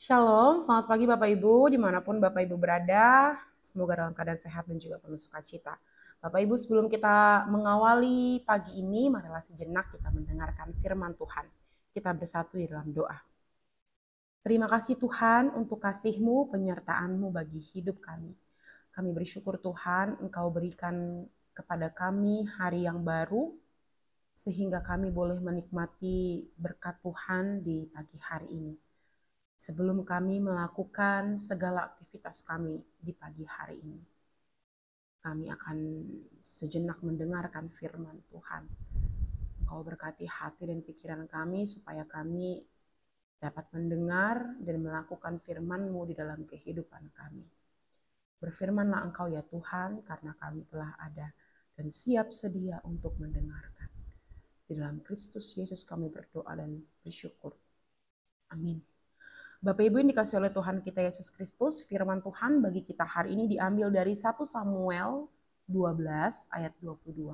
Shalom, selamat pagi Bapak Ibu, dimanapun Bapak Ibu berada. Semoga dalam keadaan sehat dan juga penuh sukacita. Bapak Ibu, sebelum kita mengawali pagi ini, marilah sejenak kita mendengarkan firman Tuhan. Kita bersatu di dalam doa. Terima kasih Tuhan untuk kasih-Mu, penyertaan-Mu bagi hidup kami. Kami bersyukur Tuhan, Engkau berikan kepada kami hari yang baru, sehingga kami boleh menikmati berkat Tuhan di pagi hari ini. Sebelum kami melakukan segala aktivitas kami di pagi hari ini, kami akan sejenak mendengarkan firman Tuhan. Engkau berkati hati dan pikiran kami supaya kami dapat mendengar dan melakukan firman-Mu di dalam kehidupan kami. Berfirmanlah Engkau ya Tuhan, karena kami telah ada dan siap sedia untuk mendengarkan. Di dalam Kristus Yesus kami berdoa dan bersyukur. Amin. Bapak Ibu yang dikasih oleh Tuhan kita Yesus Kristus, firman Tuhan bagi kita hari ini diambil dari 1 Samuel 12 ayat 22.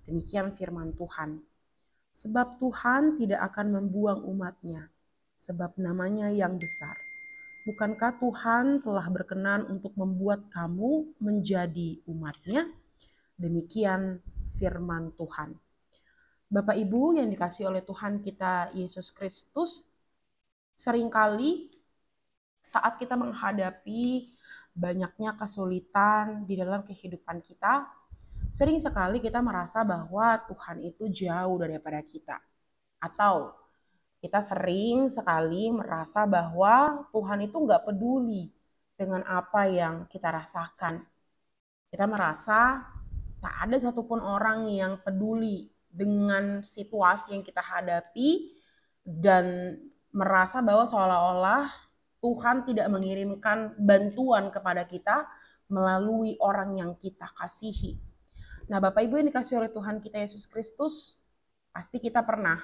Demikian firman Tuhan. Sebab Tuhan tidak akan membuang umat-Nya, sebab namanya yang besar. Bukankah Tuhan telah berkenan untuk membuat kamu menjadi umat-Nya? Demikian firman Tuhan. Bapak Ibu yang dikasih oleh Tuhan kita Yesus Kristus, seringkali saat kita menghadapi banyaknya kesulitan di dalam kehidupan kita, sering sekali kita merasa bahwa Tuhan itu jauh daripada kita. Atau kita sering sekali merasa bahwa Tuhan itu nggak peduli dengan apa yang kita rasakan. Kita merasa tak ada satupun orang yang peduli dengan situasi yang kita hadapi dan merasa bahwa seolah-olah Tuhan tidak mengirimkan bantuan kepada kita melalui orang yang kita kasihi. Nah, Bapak Ibu yang dikasihi oleh Tuhan kita Yesus Kristus, pasti kita pernah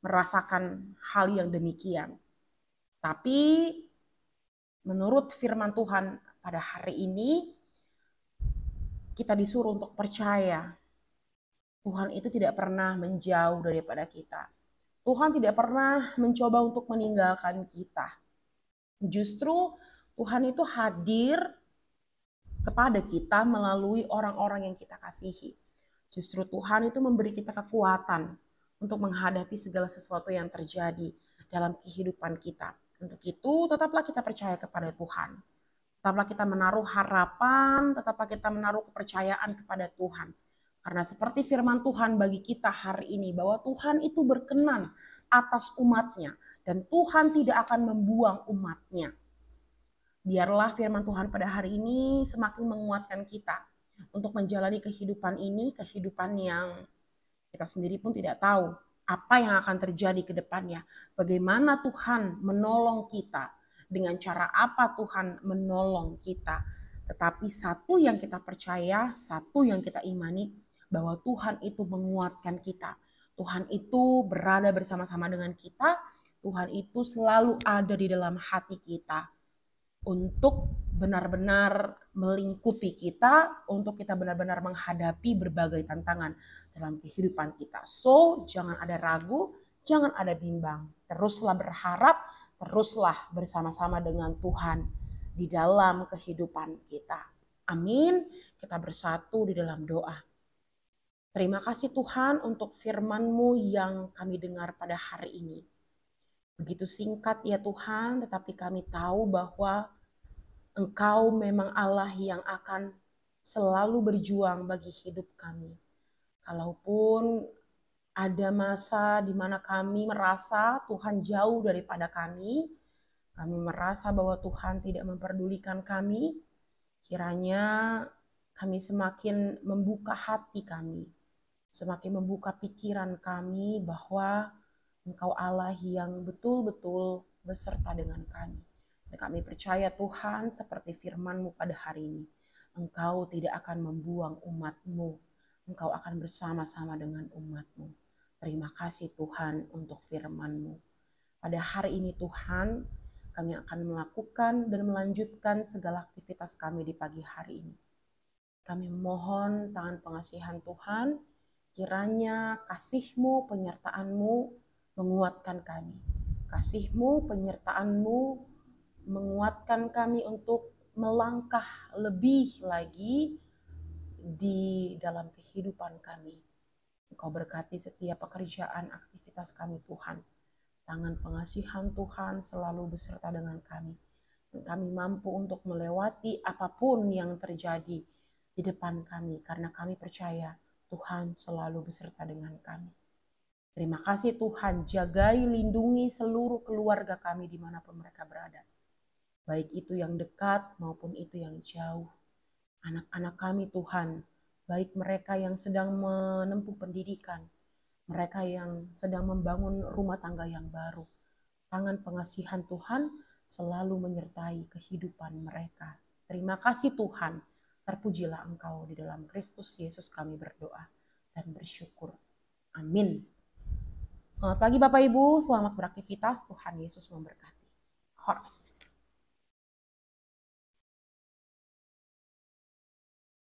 merasakan hal yang demikian. Tapi menurut firman Tuhan pada hari ini, kita disuruh untuk percaya Tuhan itu tidak pernah menjauh daripada kita. Tuhan tidak pernah mencoba untuk meninggalkan kita. Justru Tuhan itu hadir kepada kita melalui orang-orang yang kita kasihi. Justru Tuhan itu memberi kita kekuatan untuk menghadapi segala sesuatu yang terjadi dalam kehidupan kita. Untuk itu tetaplah kita percaya kepada Tuhan. Tetaplah kita menaruh harapan, tetaplah kita menaruh kepercayaan kepada Tuhan. Karena seperti firman Tuhan bagi kita hari ini, bahwa Tuhan itu berkenan atas umat-Nya. Dan Tuhan tidak akan membuang umat-Nya. Biarlah firman Tuhan pada hari ini semakin menguatkan kita untuk menjalani kehidupan ini, kehidupan yang kita sendiri pun tidak tahu apa yang akan terjadi ke depannya. Bagaimana Tuhan menolong kita, dengan cara apa Tuhan menolong kita. Tetapi satu yang kita percaya, satu yang kita imani, bahwa Tuhan itu menguatkan kita. Tuhan itu berada bersama-sama dengan kita. Tuhan itu selalu ada di dalam hati kita untuk benar-benar melingkupi kita, untuk kita benar-benar menghadapi berbagai tantangan dalam kehidupan kita. So, jangan ada ragu, jangan ada bimbang. Teruslah berharap, teruslah bersama-sama dengan Tuhan di dalam kehidupan kita. Amin. Kita bersatu di dalam doa. Terima kasih Tuhan untuk firman-Mu yang kami dengar pada hari ini. Begitu singkat ya Tuhan, tetapi kami tahu bahwa Engkau memang Allah yang akan selalu berjuang bagi hidup kami. Kalaupun ada masa di mana kami merasa Tuhan jauh daripada kami merasa bahwa Tuhan tidak memperdulikan kami, kiranya kami semakin membuka hati kami, semakin membuka pikiran kami bahwa Engkau Allah yang betul-betul beserta dengan kami. Dan kami percaya Tuhan seperti firman-Mu pada hari ini. Engkau tidak akan membuang umat-Mu. Engkau akan bersama-sama dengan umat-Mu. Terima kasih Tuhan untuk firman-Mu. Pada hari ini Tuhan, kami akan melakukan dan melanjutkan segala aktivitas kami di pagi hari ini. Kami mohon tangan pengasihan Tuhan, kiranya kasih-Mu, penyertaan-Mu menguatkan kami. Kasih-Mu, penyertaan-Mu menguatkan kami untuk melangkah lebih lagi di dalam kehidupan kami. Engkau berkati setiap pekerjaan, aktivitas kami Tuhan. Tangan pengasihan Tuhan selalu beserta dengan kami. Dan kami mampu untuk melewati apapun yang terjadi di depan kami. Karena kami percaya Tuhan selalu beserta dengan kami. Terima kasih Tuhan, jagai, lindungi seluruh keluarga kami dimanapun mereka berada. Baik itu yang dekat maupun itu yang jauh. Anak-anak kami Tuhan, baik mereka yang sedang menempuh pendidikan, mereka yang sedang membangun rumah tangga yang baru. Tangan pengasihan Tuhan selalu menyertai kehidupan mereka. Terima kasih Tuhan, terpujilah Engkau di dalam Kristus Yesus kami berdoa dan bersyukur. Amin. Selamat pagi Bapak Ibu, selamat beraktivitas, Tuhan Yesus memberkati. Horas.